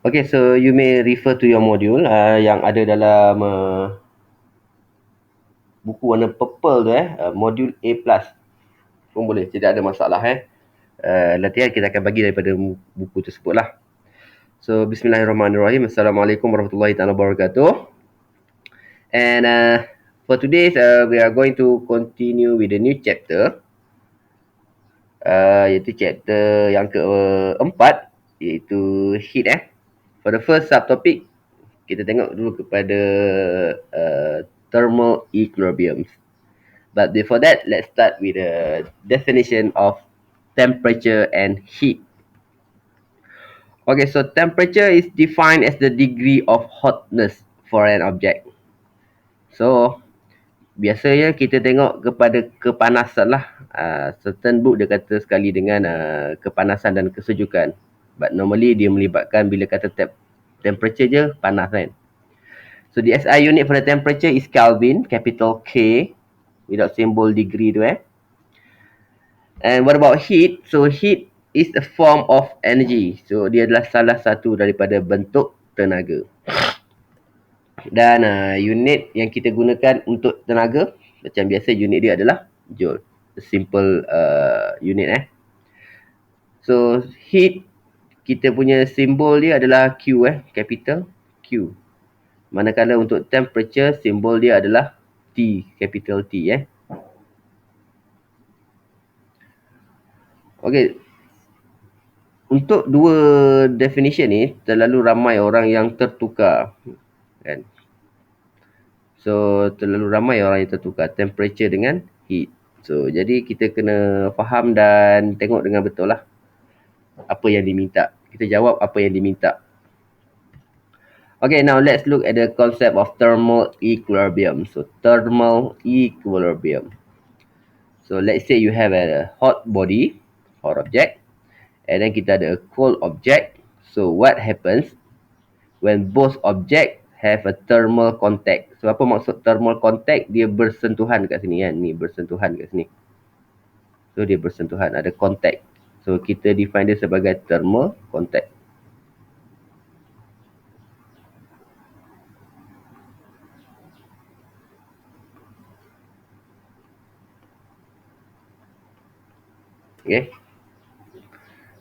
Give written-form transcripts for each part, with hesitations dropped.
Okay, so you may refer to your module yang ada dalam buku warna purple tu modul A+ pun boleh, tidak ada masalah latihan kita akan bagi daripada buku tersebut lah. So bismillahirrahmanirrahim. Assalamualaikum warahmatullahi wabarakatuh. And for today we are going to continue with the new chapter, iaitu chapter yang keempat, iaitu heat. For the first subtopic, kita tengok dulu kepada thermal equilibrium. But before that, let's start with the definition of temperature and heat. Okay, so temperature is defined as the degree of hotness for an object. So, biasanya kita tengok kepada kepanasan lah. Certain book dia kata sekali dengan kepanasan dan kesejukan. But normally dia melibatkan bila kata temperature je, panas kan. So the SI unit for the temperature is Kelvin, capital K, without symbol degree tu And what about heat? So heat is a form of energy. So dia adalah salah satu daripada bentuk tenaga. Dan unit yang kita gunakan untuk tenaga, macam biasa unit dia adalah joule. A simple unit So heat, kita punya simbol dia adalah Q capital Q. Manakala untuk temperature, simbol dia adalah T, capital T Okay. Untuk dua definition ni, terlalu ramai orang yang tertukar. Kan? So, terlalu ramai orang yang tertukar temperature dengan heat. So, jadi kita kena faham dan tengok dengan betul lah apa yang diminta. Kita jawab apa yang diminta. Okay, now let's look at the concept of thermal equilibrium. So, thermal equilibrium. So, let's say you have a hot body, hot object. And then kita ada a cold object. So, what happens when both object have a thermal contact? So, apa maksud thermal contact? Dia bersentuhan kat sini kan. Ni bersentuhan kat sini. So, dia bersentuhan. Ada contact. So, kita define dia sebagai thermal contact. Okay.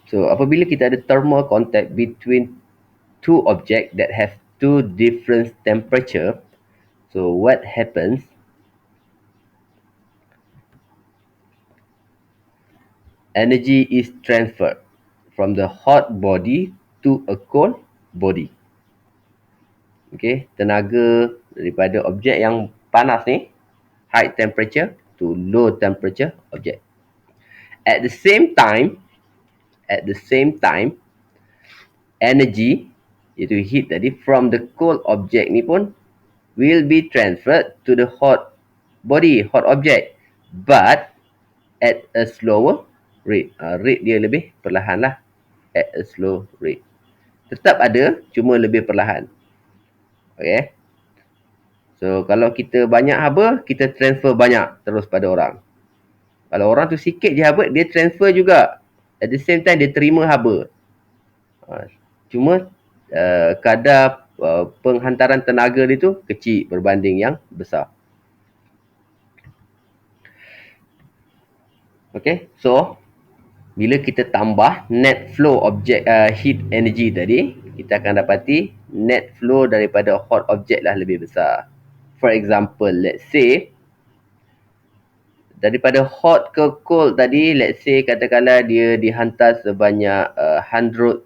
So, apabila kita ada thermal contact between two object that have two different temperature, so what happens? Energy is transferred from the hot body to a cold body. Okay, tenaga daripada objek yang panas ni, high temperature to low temperature object. At the same time, energy, iaitu heat tadi, from the cold object ni pun will be transferred to the hot body, hot object, but at a slower rate. Rate dia lebih perlahan lah. At a slow rate. Tetap ada, cuma lebih perlahan. Okay. So, kalau kita banyak haba, kita transfer banyak terus pada orang. Kalau orang tu sikit je haba, dia transfer juga. At the same time, dia terima haba. Cuma kadar penghantaran tenaga dia tu kecil berbanding yang besar. Okay, so bila kita tambah net flow object heat energy tadi, kita akan dapati net flow daripada hot object lah lebih besar. For example, let's say daripada hot ke cold tadi, let's say katakanlah dia dihantar sebanyak 100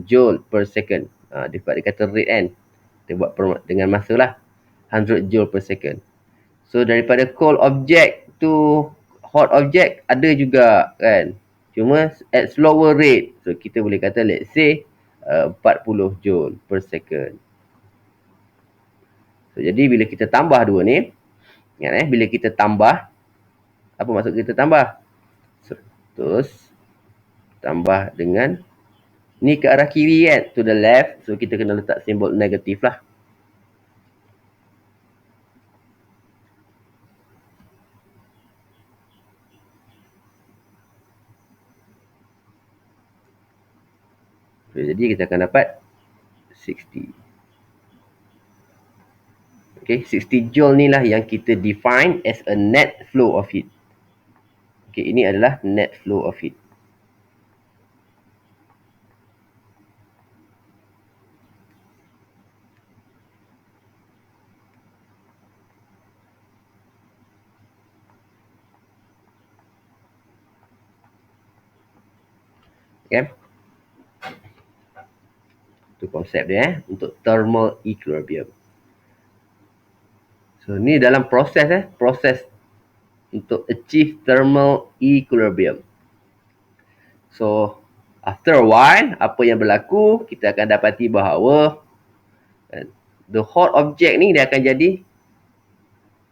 joule per second. Dia kata rate kan. Kita buat dengan masa lah. 100 joule per second. So daripada cold object to hot object ada juga kan. Cuma at slower rate. So kita boleh kata let's say 40 joule per second. So jadi bila kita tambah dua ni, ingat bila kita tambah, apa maksud kita tambah? Terus tambah dengan ni ke arah kiri kan, to the left. So kita kena letak simbol negatif lah. So, jadi kita akan dapat 60. Okay, 60 joule ni lah yang kita define as a net flow of heat. Okay, ini adalah net flow of heat. Okay. Itu konsep dia untuk thermal equilibrium. So, ni dalam proses proses untuk achieve thermal equilibrium. So, after a while, apa yang berlaku, kita akan dapati bahawa the hot object ni dia akan jadi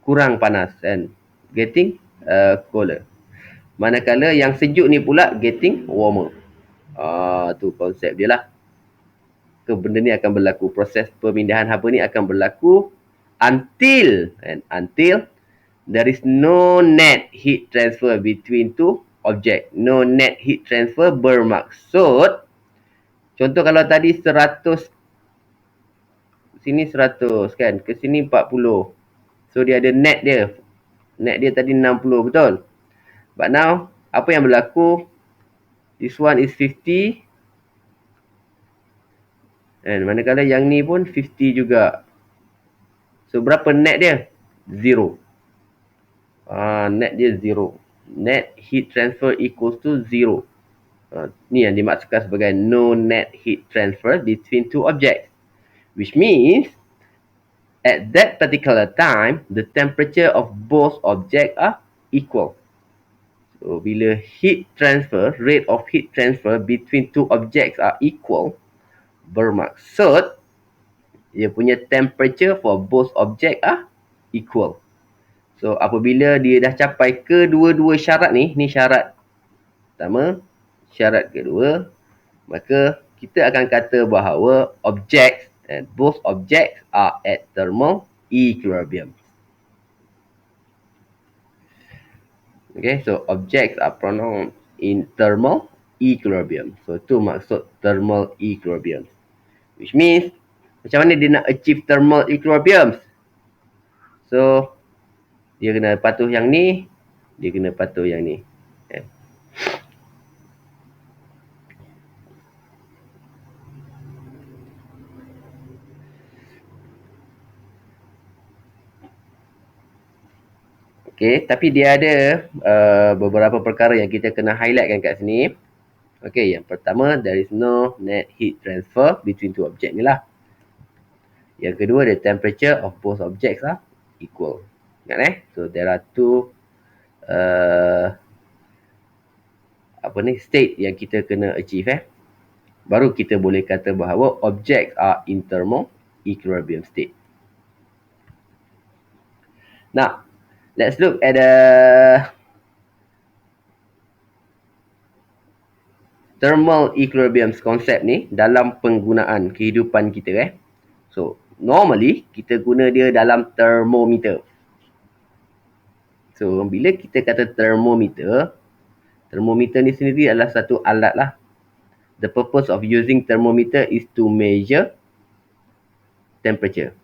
kurang panas and getting cooler. Manakala yang sejuk ni pula getting warmer. Tu konsep dia lah. Benda ni akan berlaku, proses pemindahan haba ni akan berlaku until there is no net heat transfer between two object. No net heat transfer bermaksud, contoh kalau tadi 100, sini 100 kan, ke sini 40. So dia ada net dia. Net dia tadi 60, betul? But now, apa yang berlaku? This one is 50. And manakala yang ni pun 50 juga. So berapa net dia? 0. Net dia 0. Net heat transfer equals to 0. Ni yang dimaksudkan sebagai no net heat transfer between two objects. Which means, at that particular time, the temperature of both objects are equal. So, bila heat transfer, rate of heat transfer between two objects are equal, bermaksud dia punya temperature for both object are equal. So, apabila dia dah capai kedua-dua syarat ni syarat pertama, syarat kedua, maka kita akan kata bahawa objects and both objects are at thermal equilibrium. Okay, so objects are pronounced in thermal equilibrium. So, itu maksud thermal equilibrium. Which means, macam mana dia nak achieve thermal equilibrium? So, dia kena patuh yang ni, dia kena patuh yang ni. Okay. Okay, tapi dia ada beberapa perkara yang kita kena highlightkan kat sini. Okay, yang pertama, there is no net heat transfer between two objects ni lah. Yang kedua, the temperature of both objects are equal. Ingat So, there are two state yang kita kena achieve Baru kita boleh kata bahawa objects are in thermal equilibrium state. Now, let's look at the thermal equilibrium concept ni dalam penggunaan kehidupan kita So, normally kita guna dia dalam thermometer. So, bila kita kata thermometer ni sendiri adalah satu alat lah. The purpose of using thermometer is to measure temperature.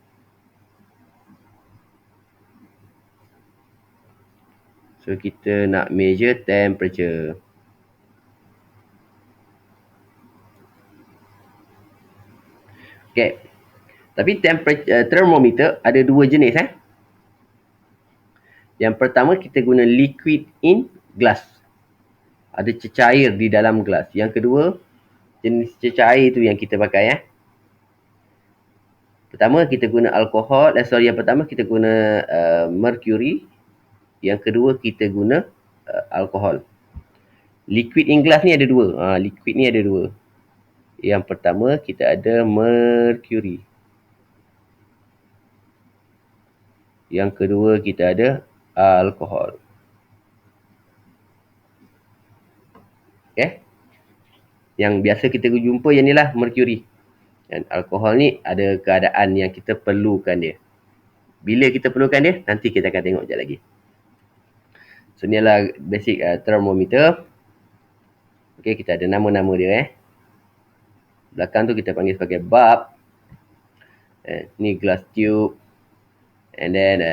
So, kita nak measure temperature. Okay. Tapi thermometer ada dua jenis Yang pertama kita guna liquid in glass. Ada cecair di dalam gelas. Yang kedua, jenis cecair itu yang kita pakai Pertama kita guna alkohol, yang pertama kita guna mercury. Yang kedua kita guna alkohol. Liquid in glass ni ada dua. Liquid ni ada dua. Yang pertama kita ada mercury. Yang kedua kita ada alkohol. Okay. Yang biasa kita jumpa yang ni lah mercury. Dan alkohol ni ada keadaan yang kita perlukan dia. Bila kita perlukan dia, nanti kita akan tengok sekejap lagi. So, ni adalah basic thermometer. Okay, kita ada nama-nama dia Belakang tu kita panggil sebagai bulb. Ni glass tube. And then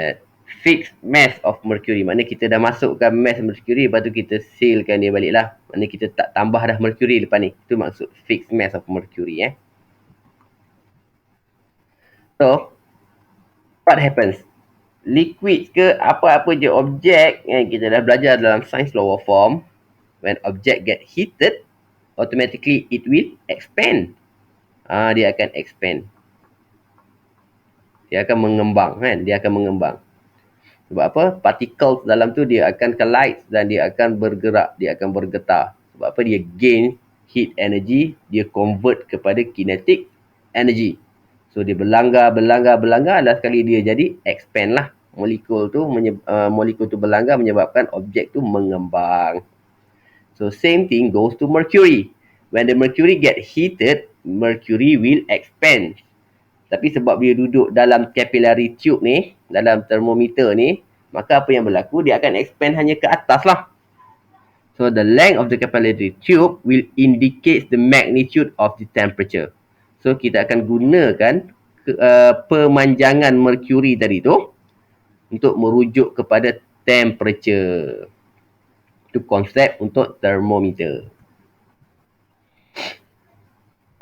fixed mass of mercury. Maknanya kita dah masukkan mass mercury, lepas tu kita sealkan dia balik lah. Maknanya kita tak tambah dah mercury lepas ni. Itu maksud fixed mass of mercury. So, what happens? Liquid ke apa-apa je objek yang kita dah belajar dalam science law of form, when object get heated, automatically it will expand. Dia akan expand. Dia akan mengembang kan? Dia akan mengembang. Sebab apa? Particles dalam tu dia akan collide dan dia akan bergerak, dia akan bergetar. Sebab apa? Dia gain heat energy, dia convert kepada kinetic energy. So dia berlanggar, dan sekali dia jadi expand lah. Molekul tu berlanggar menyebabkan objek tu mengembang. So same thing goes to mercury. When the mercury get heated, mercury will expand. Tapi sebab dia duduk dalam capillary tube ni, dalam thermometer ni, maka apa yang berlaku? Dia akan expand hanya ke atas lah. So the length of the capillary tube will indicate the magnitude of the temperature. So kita akan gunakan pemanjangan mercury tadi tu untuk merujuk kepada temperature. Itu konsep untuk thermometer.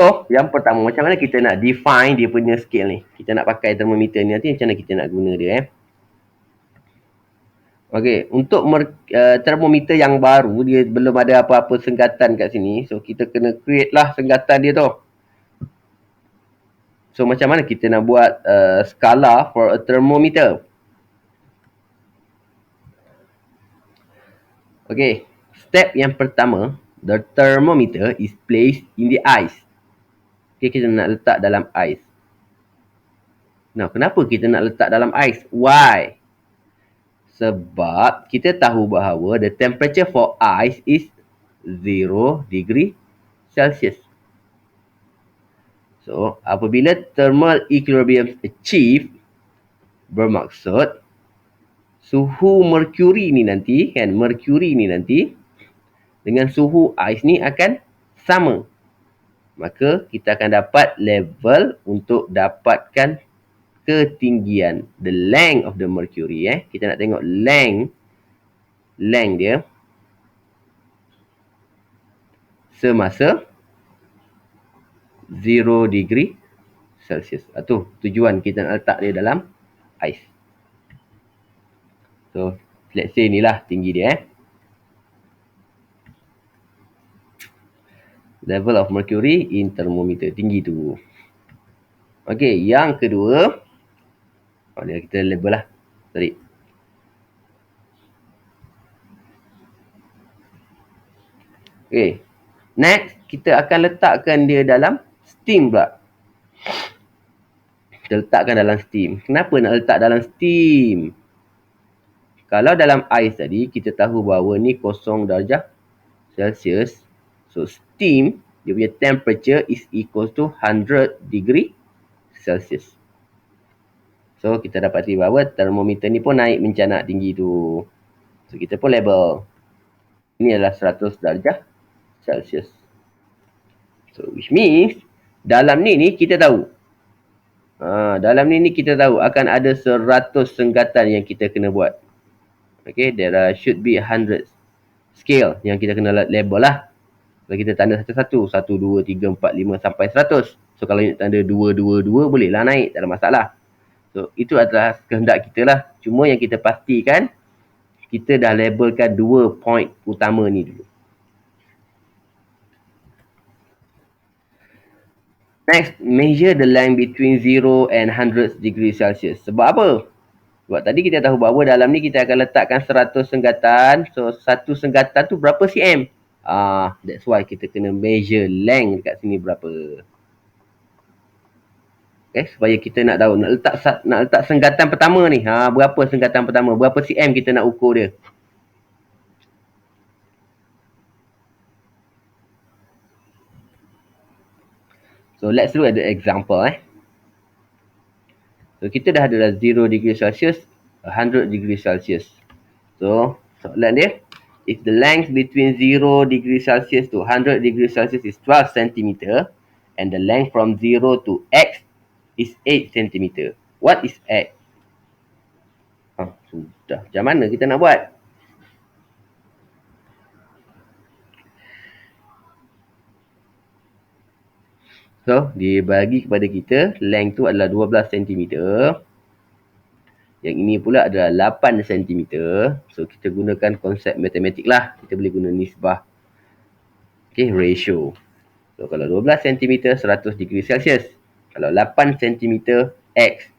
So, yang pertama, macam mana kita nak define dia punya scale ni? Kita nak pakai thermometer ni nanti, macam mana kita nak guna dia Okey, untuk thermometer yang baru, dia belum ada apa-apa senggatan kat sini. So, kita kena create lah senggatan dia tu. So, macam mana kita nak buat skala for a thermometer? Okey, step yang pertama, the thermometer is placed in the ice. Okay, kita nak letak dalam ais. Nah, kenapa kita nak letak dalam ais? Why? Sebab kita tahu bahawa the temperature for ice is 0 degree Celsius. So, apabila thermal equilibrium achieved, bermaksud suhu mercury ni nanti, dengan suhu ais ni akan sama. Maka kita akan dapat level untuk dapatkan ketinggian, the length of the mercury. Kita nak tengok length dia semasa 0 degree Celsius. Itu tujuan kita nak letak dia dalam ais. So, let's say inilah tinggi dia. Level of mercury in thermometer. Tinggi tu. Okey, yang kedua. Ni kita label lah. Sorry. Okey. Next, kita akan letakkan dia dalam steam pula. Kita letakkan dalam steam. Kenapa nak letak dalam steam? Kalau dalam ais tadi, kita tahu bahawa ni 0 darjah Celsius. So, steam, dia punya temperature is equal to 100 degree Celsius. So, kita dapati bahawa termometer ni pun naik mencanak tinggi tu. So, kita pun label. Ini adalah 100 darjah Celsius. So, which means, dalam ni kita tahu. Dalam ni kita tahu akan ada 100 senggatan yang kita kena buat. Okay, there should be 100 scale yang kita kena label lah. Kalau kita tanda satu-satu, 1, 2, 3, 4, 5 sampai 100. So, kalau nak tanda 2, 2, 2, bolehlah naik. Tak ada masalah. So, itu adalah kehendak kita lah. Cuma yang kita pastikan, kita dah labelkan 2 point utama ni dulu. Next, measure the length between 0 and 100 degree Celsius. Sebab apa? Sebab tadi kita tahu bahawa dalam ni kita akan letakkan 100 senggatan. So, satu senggatan tu berapa cm? That's why kita kena measure length dekat sini berapa. Okay, supaya kita nak tahu nak letak senggatan pertama ni. Berapa senggatan pertama? Berapa cm kita nak ukur dia? So, let's look at the example. So, kita dah ada 0 degree Celsius, 100 degree Celsius. So, soalan dia, if the length between 0 degree Celsius to 100 degree Celsius is 12 cm and the length from 0 to X is 8 cm. What is X? Sudah. Macam mana kita nak buat? So, dia bagi kepada kita length tu adalah 12 cm. Yang ini pula adalah 8 cm. So, kita gunakan konsep matematik lah. Kita boleh guna nisbah. Okay, ratio. So, kalau 12 cm, 100 degree Celsius. Kalau 8 cm, X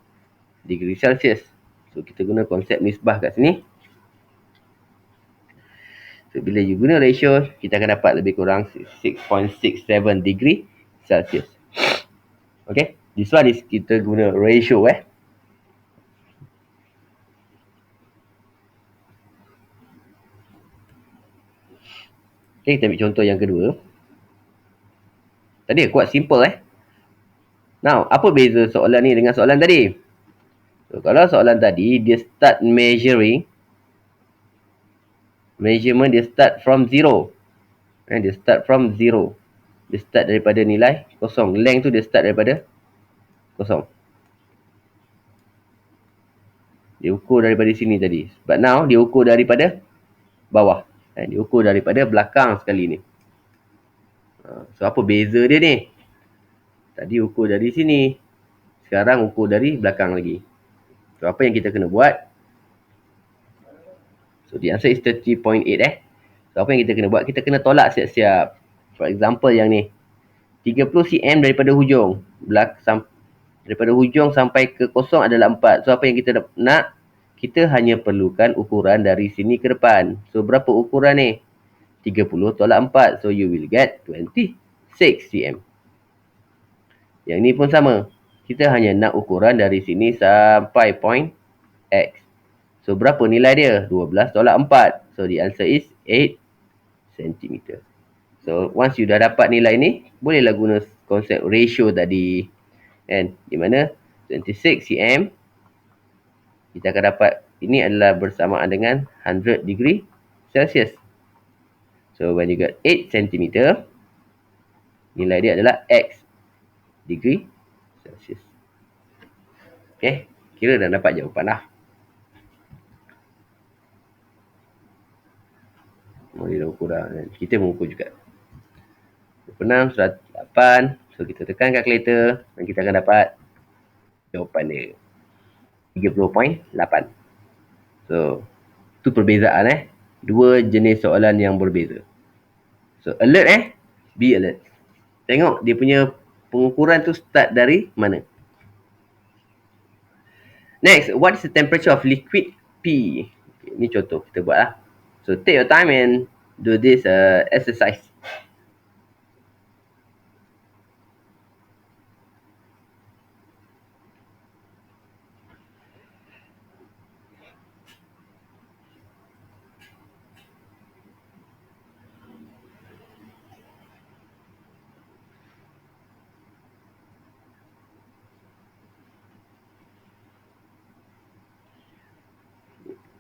degree Celsius. So, kita guna konsep nisbah kat sini. So, bila you guna ratio, kita akan dapat lebih kurang 6.67 degree Celsius. Okay, this one is kita guna ratio Okay, kita ambil contoh yang kedua. Tadi kuat simple Now, apa beza soalan ni dengan soalan tadi? So, kalau soalan tadi, dia start measuring. Measurement dia start from 0. Dia start from 0. Dia start daripada nilai kosong. Length tu dia start daripada kosong. Dia ukur daripada sini tadi. But now, dia ukur daripada bawah. Dia ukur daripada belakang sekali ni. So, apa beza dia ni? Tadi ukur dari sini. Sekarang ukur dari belakang lagi. So, apa yang kita kena buat? So, the answer is 30.8 So, apa yang kita kena buat? Kita kena tolak siap-siap. For example yang ni. 30 cm daripada hujung. Daripada hujung sampai ke kosong adalah 4. So, apa yang kita nak? Kita hanya perlukan ukuran dari sini ke depan. So, berapa ukuran ni? 30 tolak 4. So, you will get 26 cm. Yang ni pun sama. Kita hanya nak ukuran dari sini sampai point X. So, berapa nilai dia? 12 tolak 4. So, the answer is 8 cm. So, once you dah dapat nilai ni, bolehlah guna konsep ratio tadi. Kan? Di mana 26 cm, kita akan dapat ini adalah bersamaan dengan 100 degree Celsius. So, when you get 8 cm, nilai dia adalah X degree Celsius. Okay, kira dah dapat jawapan lah. Boleh dah ukur dah. Kita mengukur juga. 26, 108. So, kita tekan kalkulator dan kita akan dapat jawapan dia. 30.8. So, tu perbezaan dua jenis soalan yang berbeza. So, alert be alert. Tengok dia punya pengukuran tu start dari mana. Next, what is the temperature of liquid P? Okay, ni contoh kita buat lah. So, take your time and do this exercise.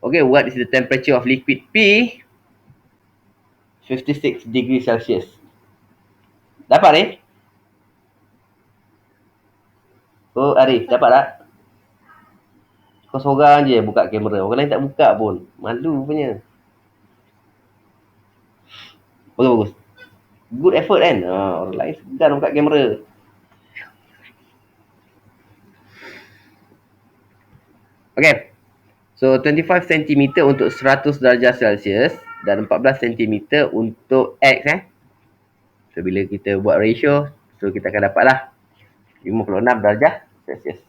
Okay, what is the temperature of liquid P? 56 degree Celsius. Dapat ni? Oh, Arif, dapat tak? Kau seorang je buka kamera. Orang lain tak buka pun. Malu punya. Bagus. Good effort kan? Orang lain segan buka kamera. Okay. So, 25 cm untuk 100 darjah Celsius dan 14 cm untuk X So, bila kita buat ratio, so kita akan dapatlah 56 darjah Celsius.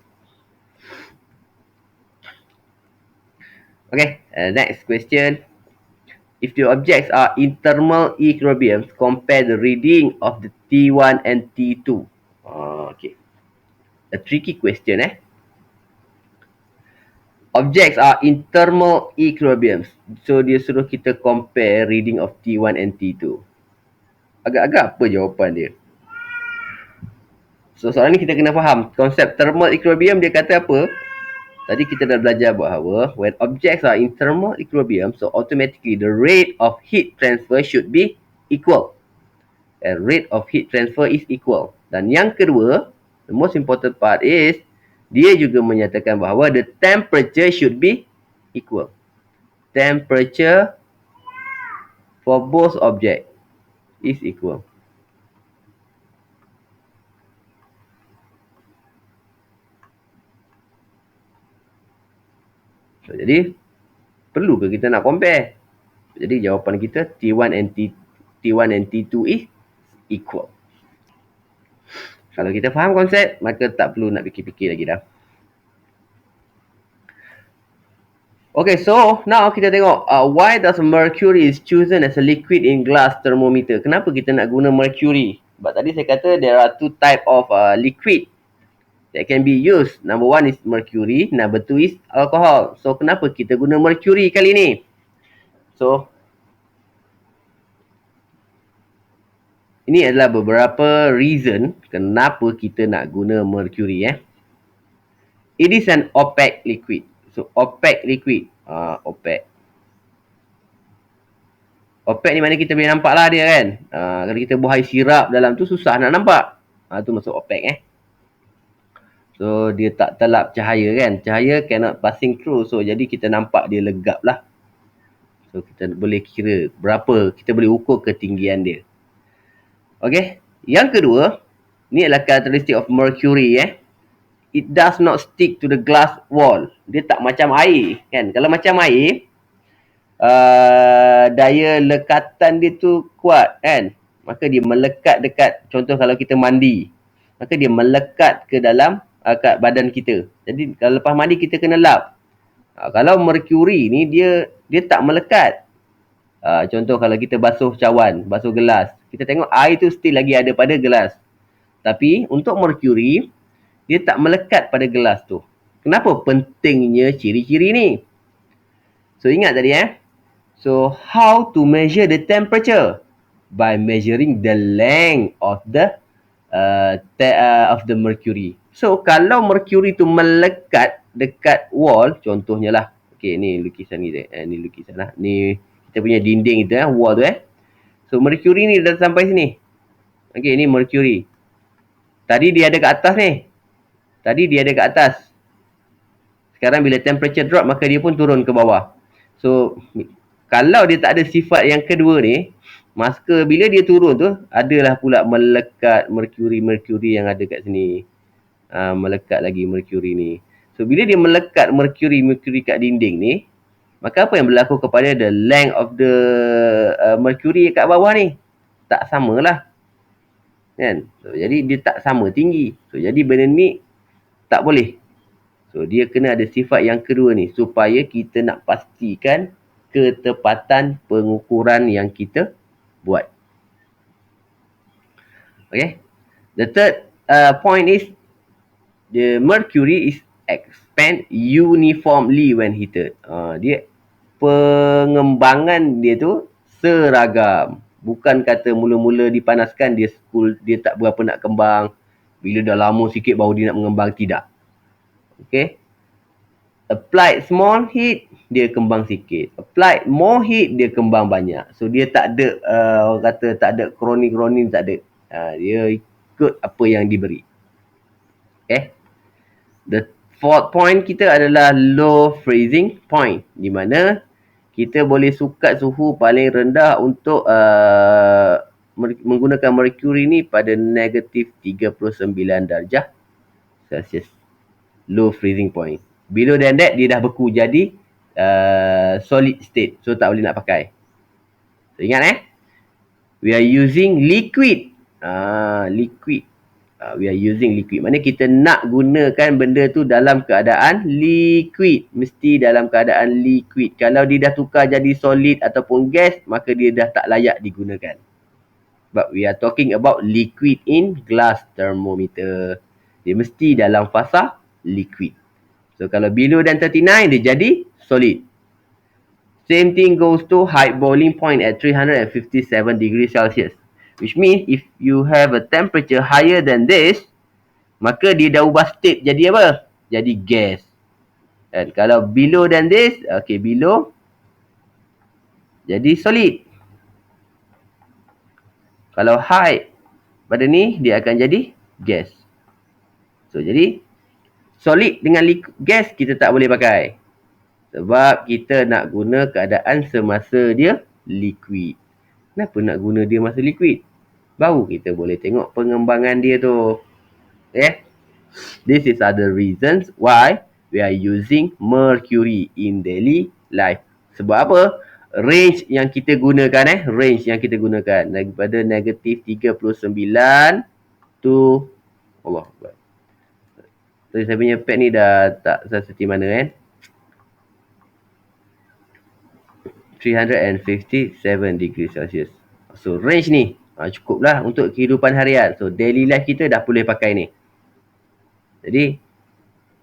Okay, next question. If the objects are in thermal equilibrium, compare the reading of the T1 and T2. Okay. A tricky question Objects are in thermal equilibrium. So, dia suruh kita compare reading of T1 and T2. Agak-agak apa jawapan dia? So, soalan ni kita kena faham. Konsep thermal equilibrium dia kata apa? Tadi kita dah belajar bahawa when objects are in thermal equilibrium, so automatically the rate of heat transfer should be equal. And rate of heat transfer is equal. Dan yang kedua, The most important part is dia juga menyatakan bahawa the temperature should be equal. Temperature for both object is equal. So, jadi perlu ke kita nak compare? Jadi jawapan kita T1 and T2 is equal. Kalau kita faham konsep, maka tak perlu nak fikir-fikir lagi dah. Okay, so now kita tengok why does mercury is chosen as a liquid in glass thermometer. Kenapa kita nak guna mercury? Sebab tadi saya kata there are two type of liquid that can be used. Number one is mercury, number two is alcohol. So kenapa kita guna mercury kali ni? So ini adalah beberapa reason kenapa kita nak guna mercury. It is an opaque liquid. So opaque liquid. Opaque. Opaque ni mana kita boleh nampak lah dia kan. Kalau kita buah air sirap dalam tu susah nak nampak. Tu masuk opaque So dia tak telap cahaya kan. Cahaya cannot passing through. So jadi kita nampak dia legap lah. So kita boleh kira berapa. Kita boleh ukur ketinggian dia. Okay. Yang kedua. Ni adalah karakteristik of mercury It does not stick to the glass wall. Dia tak macam air kan. Kalau macam air, daya lekatan dia tu kuat kan. Maka dia melekat dekat, contoh kalau kita mandi, maka dia melekat ke dalam kat badan kita. Jadi kalau lepas mandi kita kena lap. Kalau mercury ni dia tak melekat. Contoh kalau kita basuh cawan, basuh gelas, kita tengok air tu still lagi ada pada gelas. Tapi untuk mercury, dia tak melekat pada gelas tu. Kenapa pentingnya ciri-ciri ni? So ingat tadi So how to measure the temperature? By measuring the length of the mercury. So kalau mercury tu melekat dekat wall, contohnya lah. Okay, ni lukisan ni ni lukisan lah. Ni kita punya dinding itu wall tu So mercury ni dah sampai sini. Okay, ni mercury. Tadi dia ada kat atas ni. Tadi dia ada kat atas. Sekarang bila temperature drop, maka dia pun turun ke bawah. So, kalau dia tak ada sifat yang kedua ni, maka bila dia turun tu, adalah pula melekat mercury yang ada kat sini. Melekat lagi mercury ni. So, bila dia melekat mercury kat dinding ni, maka apa yang berlaku kepada the length of the mercury kat bawah ni? Tak samalah. Kan? So, jadi dia tak sama tinggi. So, jadi benda ni tak boleh. So dia kena ada sifat yang kedua ni supaya kita nak pastikan ketepatan pengukuran yang kita buat. Okay. The third point is the mercury is expand uniformly when heated. Dia pengembangan dia tu seragam. Bukan kata mula-mula dipanaskan dia tak berapa nak kembang. Bila dah lama sikit baru dia nak mengembang. Tidak. Okay. Applied small heat, dia kembang sikit. Applied more heat, dia kembang banyak. So dia tak ada, orang kata tak ada kronik-kronik, tak ada. Dia ikut apa yang diberi. Okay. The fourth point kita adalah low freezing point. Di mana kita boleh sukat suhu paling rendah untuk menggunakan mercury ni pada negatif 39 darjah Celsius. Low freezing point. Below than that, dia dah beku jadi solid state. So, tak boleh nak pakai. So, ingat we are using liquid. Liquid. We are using liquid. Maksudnya kita nak gunakan benda tu dalam keadaan liquid. Mesti dalam keadaan liquid. Kalau dia dah tukar jadi solid ataupun gas, maka dia dah tak layak digunakan. But we are talking about liquid in glass thermometer. Dia mesti dalam fasa liquid. So kalau below than 39, dia jadi solid. Same thing goes to high boiling point at 357 degrees Celsius. Which means if you have a temperature higher than this, maka dia dah ubah state jadi apa? Jadi gas. Dan kalau below than this, okay, below, jadi solid. Kalau high pada ni, dia akan jadi gas. So, jadi solid dengan gas kita tak boleh pakai. Sebab kita nak guna keadaan semasa dia liquid. Kenapa nak guna dia masa liquid? Baru kita boleh tengok pengembangan dia tu. Okay? This is other reasons why we are using mercury in daily life. Sebab apa? Range yang kita gunakan range yang kita gunakan daripada negatif 39 to Allah. So, saya punya pad ni dah tak seperti mana 357 degrees Celsius. So range ni cukup lah untuk kehidupan harian. So daily life kita dah boleh pakai ni. Jadi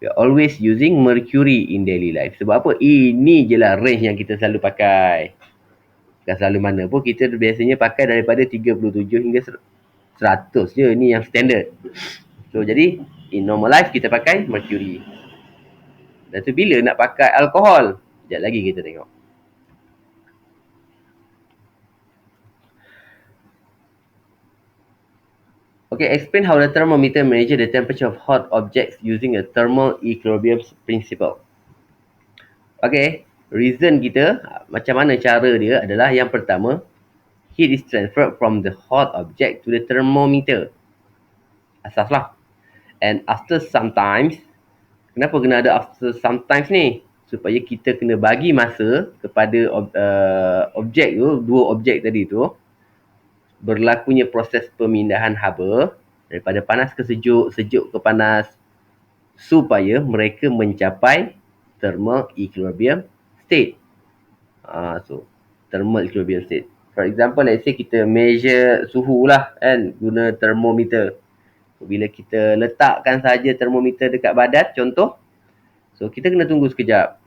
we are always using mercury in daily life. Sebab apa? Ini je lah range yang kita selalu pakai. Bukan selalu mana pun, kita biasanya pakai daripada 37 hingga 100 je. Ni yang standard. So jadi in normal life kita pakai mercury. Dan tu bila nak pakai alkohol? Sekejap lagi kita tengok. Okay, explain how the thermometer measure the temperature of hot objects using a thermal equilibrium principle. Okay, reason kita, macam mana cara dia adalah yang pertama, heat is transferred from the hot object to the thermometer. Asas lah. And after sometimes, kenapa kena ada after sometimes ni? Supaya kita kena bagi masa kepada objek tu, dua objek tadi tu, berlakunya proses pemindahan haba daripada panas ke sejuk, sejuk ke panas, supaya mereka mencapai thermal equilibrium state. So, thermal equilibrium state. For example, let's say kita measure suhu lah kan, guna thermometer. So, bila kita letakkan saja thermometer dekat badan, contoh, so kita kena tunggu sekejap.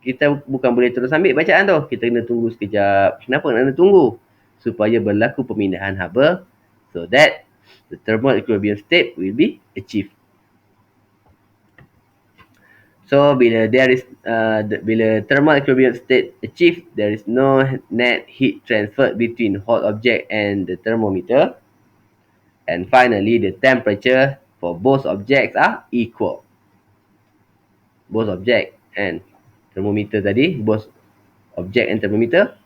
Kita bukan boleh terus ambil bacaan tu. Kita kena tunggu sekejap. Kenapa nak tunggu? Supaya berlaku pemindahan haba, so that the thermal equilibrium state will be achieved. So bila bila thermal equilibrium state achieved, there is no net heat transferred between hot object and the thermometer. And finally, the temperature for both objects are equal. Both object and thermometer tadi, both object and thermometer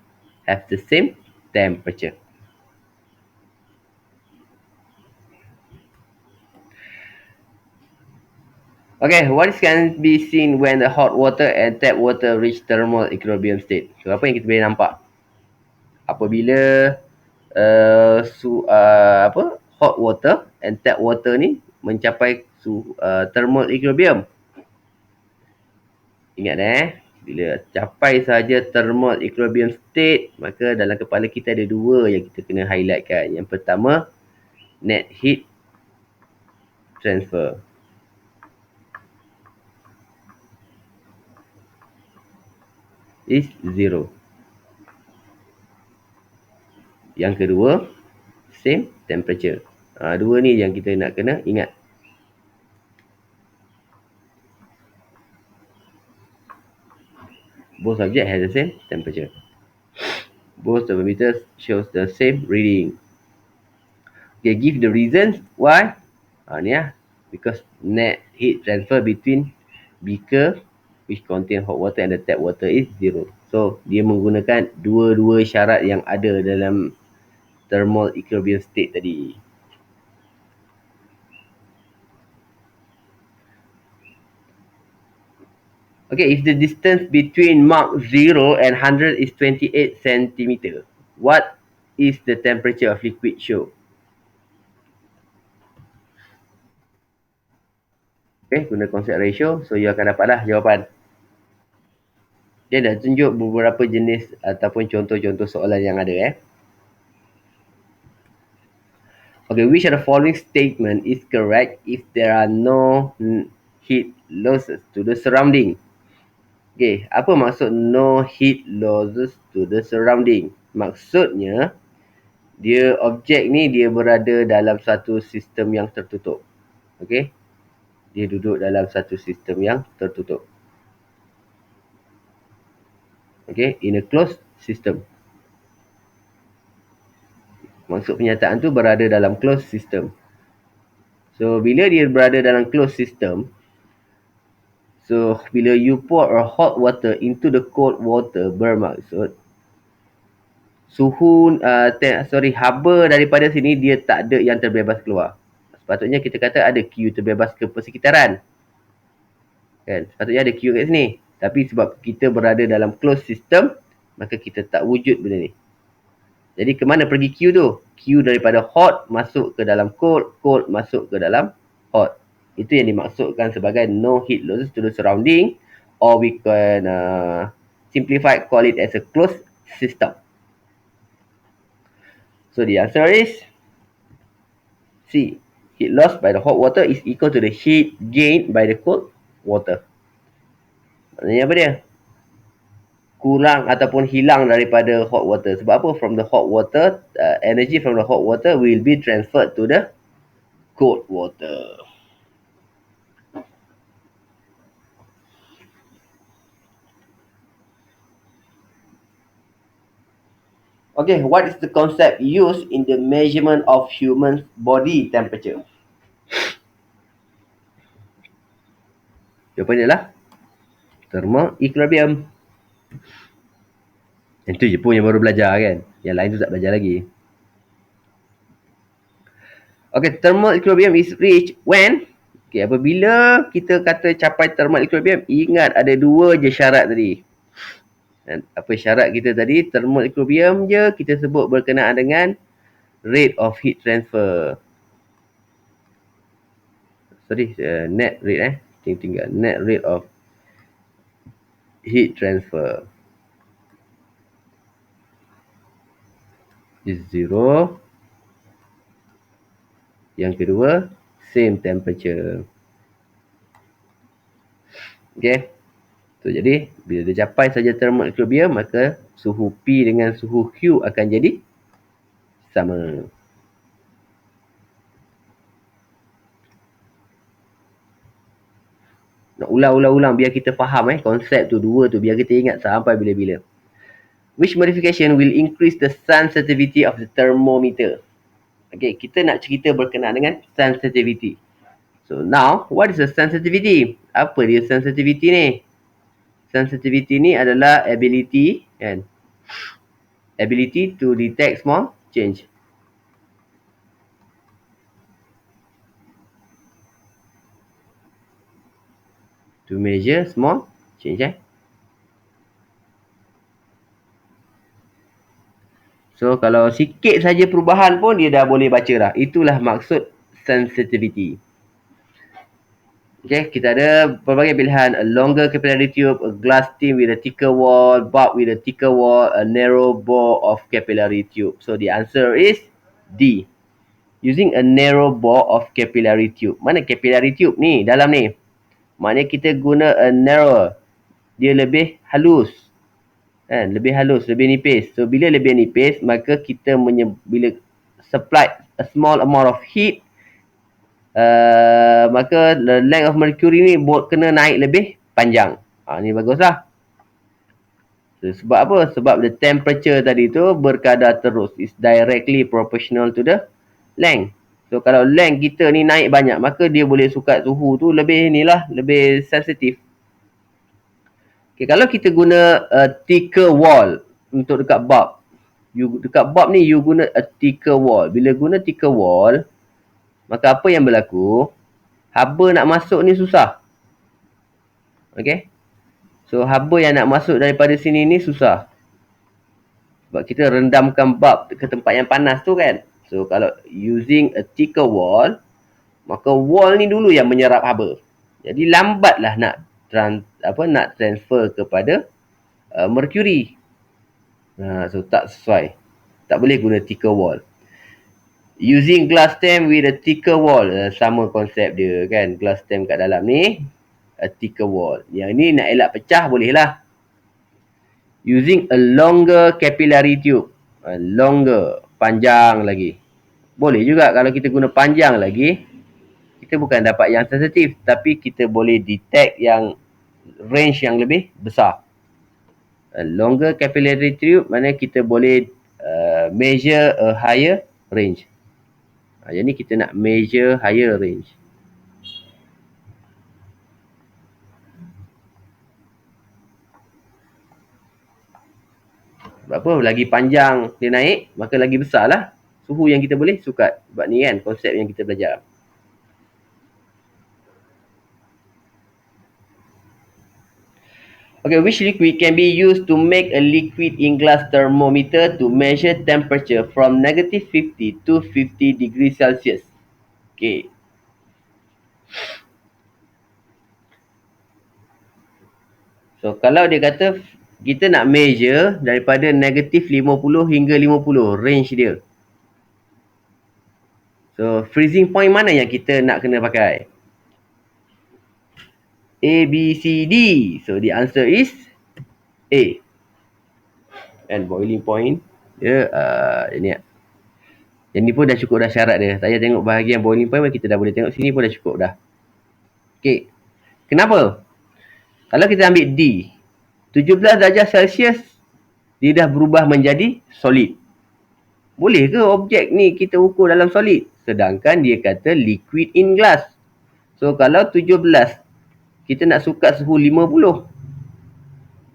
have the same temperature. Okay, what can be seen when the hot water and tap water reach thermal equilibrium state? So, apa yang kita boleh nampak? Apabila hot water and tap water ni mencapai thermal equilibrium. Ingat bila capai saja thermal equilibrium state, maka dalam kepala kita ada dua yang kita kena highlightkan. Yang pertama, net heat transfer. Is 0. Yang kedua, same temperature. Dua ni yang kita nak kena ingat. Both subject has the same temperature. Both thermometers shows the same reading. Okay, give the reasons why. Ni lah. Because net heat transfer between beaker which contain hot water and the tap water is 0. So, dia menggunakan dua-dua syarat yang ada dalam thermal equilibrium state tadi. Okay, if the distance between mark 0 and 100 is 28 cm, what is the temperature of liquid show? Okay, guna konsep ratio, so you akan dapatlah jawapan. Dia dah tunjuk beberapa jenis ataupun contoh-contoh soalan yang ada Okay, which of the following statement is correct if there are no heat losses to the surrounding? Okay, apa maksud no heat losses to the surrounding? Maksudnya, dia objek ni dia berada dalam satu sistem yang tertutup. Okay, dia duduk dalam satu sistem yang tertutup. Okay, in a closed system. Maksud pernyataan tu berada dalam closed system. So bila dia berada dalam closed system, so bila you pour a hot water into the cold water, bermaksud suhu haba daripada sini dia tak ada yang terbebas keluar. Sepatutnya kita kata ada Q terbebas ke persekitaran. Kan? Sepatutnya ada Q kat sini. Tapi sebab kita berada dalam closed system, maka kita tak wujud benda ni. Jadi ke mana pergi Q tu? Q daripada hot masuk ke dalam cold, cold masuk ke dalam hot. Itu yang dimaksudkan sebagai no heat losses to the surrounding, or we can simplify call it as a closed system. So the answer is C. Heat loss by the hot water is equal to the heat gained by the cold water. Maksudnya apa dia? Kurang ataupun hilang daripada hot water. Sebab apa? From the hot water, energy from the hot water will be transferred to the cold water. Okay, what is the concept used in the measurement of human body temperature? Jawapannya adalah thermal equilibrium. Yang tu je pun yang baru belajar kan. Yang lain tu tak belajar lagi. Okay, thermal equilibrium is reached when, okay, apabila kita kata capai thermal equilibrium, ingat ada dua je syarat tadi. Dan apa syarat kita tadi? Thermal equilibrium je kita sebut berkenaan dengan rate of heat transfer. Sorry, net rate tinggal net rate of heat transfer is 0. Yang kedua, same temperature. Okay. So, jadi, bila dia capai saja thermal equilibrium, maka suhu P dengan suhu Q akan jadi sama. Nak ulang-ulang biar kita faham konsep tu dua tu, biar kita ingat sampai bila-bila. Which modification will increase the sensitivity of the thermometer? Okay, kita nak cerita berkenaan dengan sensitivity. So now, what is the sensitivity? Apa dia sensitivity ni? Sensitivity ni adalah ability, kan? Ability to detect small change. To measure small change. So kalau sikit saja perubahan pun dia dah boleh baca dah. Itulah maksud sensitivity. Okay, kita ada pelbagai pilihan. A longer capillary tube, a glass tube with a thicker wall, bulb with a thicker wall, a narrow bore of capillary tube. So the answer is D. Using a narrow bore of capillary tube. Mana capillary tube ni dalam ni? Maknanya kita guna a narrow. Dia lebih halus. Kan? Lebih halus, lebih nipis. So bila lebih nipis, maka kita bila supply a small amount of heat, maka the length of mercury ni kena naik lebih panjang. Ni baguslah. So, sebab apa? Sebab the temperature tadi tu berkadar terus. Is directly proportional to the length. So kalau length kita ni naik banyak, maka dia boleh sukat suhu tu lebih lebih sensitif. Okay, kalau kita guna thicker wall untuk dekat bulb, dekat bulb ni you guna a thicker wall. Bila guna thicker wall, maka apa yang berlaku? Haba nak masuk ni susah. Okay. So haba yang nak masuk daripada sini ni susah. Sebab kita rendamkan bulb ke tempat yang panas tu kan. So kalau using a thicker wall, maka wall ni dulu yang menyerap haba. Jadi lambatlah nak transfer kepada mercury. So tak sesuai. Tak boleh guna thicker wall. Using glass stem with a thicker wall, sama konsep dia kan. Glass stem kat dalam ni, a thicker wall. Yang ni nak elak pecah boleh lah. Using a longer capillary tube. Longer, panjang lagi. Boleh juga kalau kita guna panjang lagi, kita bukan dapat yang sensitif, tapi kita boleh detect yang range yang lebih besar. A longer capillary tube mana kita boleh measure a higher range. Yang ni kita nak measure higher range. Sebab apa? Lagi panjang dia naik, maka lagi besar lah suhu yang kita boleh sukat. Sebab ni kan konsep yang kita belajar. Okay, which liquid can be used to make a liquid in glass thermometer to measure temperature from negative 50 to 50 degrees Celsius? Okay. So, kalau dia kata kita nak measure daripada negatif 50 hingga 50, range dia. So, freezing point mana yang kita nak kena pakai? A, B, C, D. So, the answer is A. And boiling point dia ni. Yang ni pun dah cukup dah syarat dia. Saya tengok bahagian boiling point kita dah boleh tengok sini pun dah cukup dah. Okay. Kenapa? Kalau kita ambil D, 17 darjah Celsius dia dah berubah menjadi solid. Boleh ke objek ni kita ukur dalam solid? Sedangkan dia kata liquid in glass. So kalau 17 kita nak sukat suhu 50,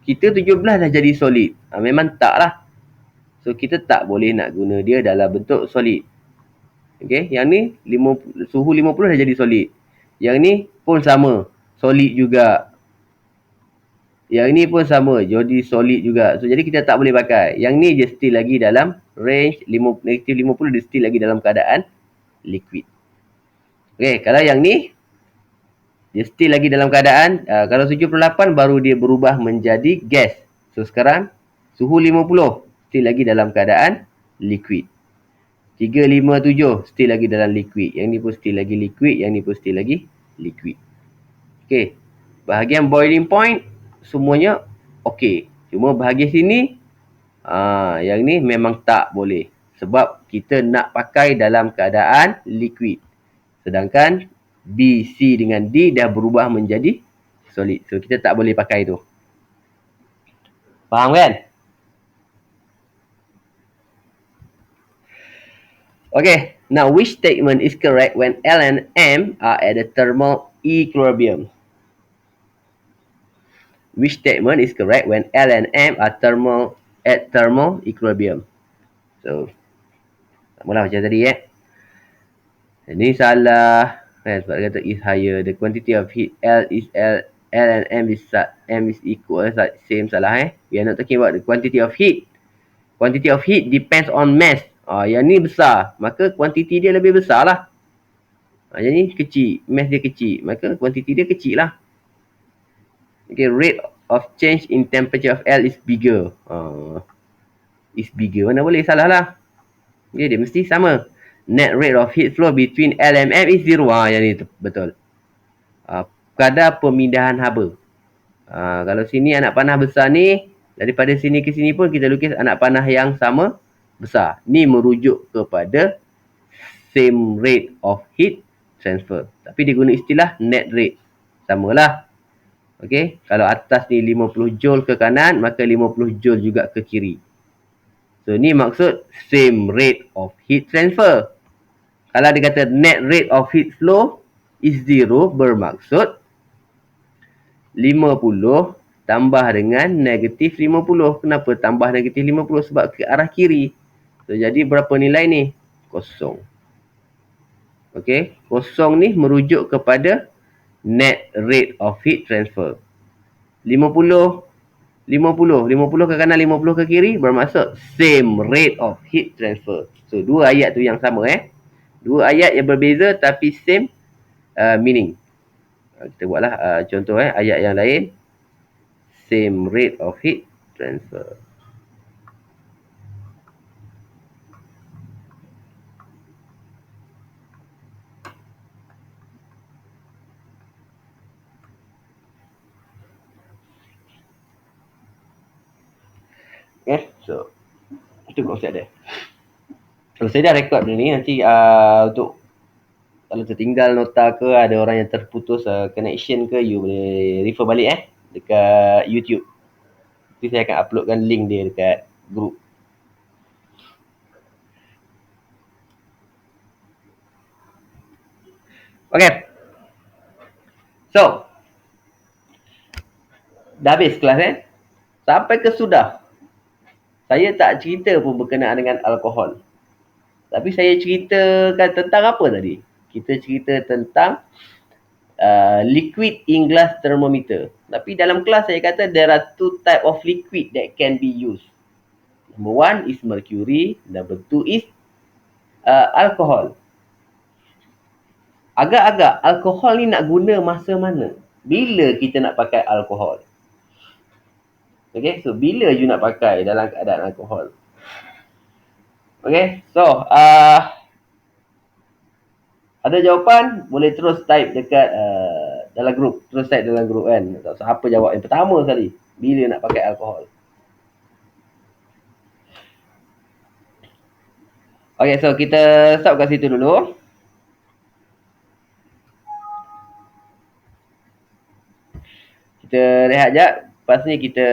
kita 17 dah jadi solid. Memang tak lah. So kita tak boleh nak guna dia dalam bentuk solid. Okay, yang ni suhu 50 dah jadi solid. Yang ni pun sama, solid juga. Yang ni pun sama, jadi solid juga. So jadi kita tak boleh pakai. Yang ni je still lagi dalam range negatif 50, dia still lagi dalam keadaan liquid. Okay, kalau yang ni dia still lagi dalam keadaan kalau 78 baru dia berubah menjadi gas. So sekarang suhu 50 still lagi dalam keadaan liquid. 357 still lagi dalam liquid. Yang ni pun still lagi liquid, yang ni pun still lagi liquid. Okay, bahagian boiling point semuanya okey. Cuma bahagian sini yang ni memang tak boleh. Sebab kita nak pakai dalam keadaan liquid. Sedangkan B, C dengan D dah berubah menjadi solid. So kita tak boleh pakai tu. Faham kan? Okay. Now which statement is correct when L and M are at the thermal equilibrium? Which statement is correct when L and M are at thermal equilibrium? So, mula macam tadi Ini salah. Sebab dia kata is higher. The quantity of heat L and M is equal. Same salah We are not talking about the quantity of heat. Quantity of heat depends on mass. Yang ni besar. Maka quantity dia lebih besar lah. Yang ni kecil. Mass dia kecil. Maka quantity dia kecil lah. Okay, rate of change in temperature of L is bigger. Is bigger. Mana boleh salah lah. Okay, dia mesti sama. Net rate of heat flow between L and M is 0. Yang ni betul. Kadar pemindahan haba. Kalau sini anak panah besar ni, daripada sini ke sini pun kita lukis anak panah yang sama besar. Ni merujuk kepada same rate of heat transfer. Tapi dia guna istilah net rate. Samalah. Okey, kalau atas ni 50 joule ke kanan, maka 50 joule juga ke kiri. So ni maksud same rate of heat transfer. Kalau dia kata net rate of heat flow is 0, bermaksud 50 tambah dengan negatif 50. Kenapa tambah negatif 50? Sebab ke arah kiri. So jadi berapa nilai ni? Kosong. Okey, kosong ni merujuk kepada net rate of heat transfer. 50 ke kanan, 50 ke kiri, bermaksud same rate of heat transfer. So dua ayat tu yang sama Dua ayat yang berbeza tapi same meaning. Kita buatlah contoh ayat yang lain. Same rate of heat transfer. So itu konsep dia. Kalau saya dah rekod ni nanti untuk kalau tertinggal nota ke, ada orang yang terputus connection ke, you boleh refer balik dekat YouTube. Nanti saya akan uploadkan link dia dekat group. Okay. So, dah habis kelas Sampai ke sudah. Saya tak cerita pun berkenaan dengan alkohol. Tapi saya ceritakan tentang apa tadi? Kita cerita tentang liquid in glass thermometer. Tapi dalam kelas saya kata there are two type of liquid that can be used. Number one is mercury. Number two is alcohol. Agak-agak alkohol ni nak guna masa mana? Bila kita nak pakai alkohol? Okay, so bila you nak pakai dalam keadaan alkohol? Okay, so ada jawapan? Boleh terus type dekat dalam grup. Terus type dalam grup kan. So, apa jawab yang pertama sekali? Bila nak pakai alkohol? Okay, so kita stop kat situ dulu. Kita rehat jap. Lepas ni kita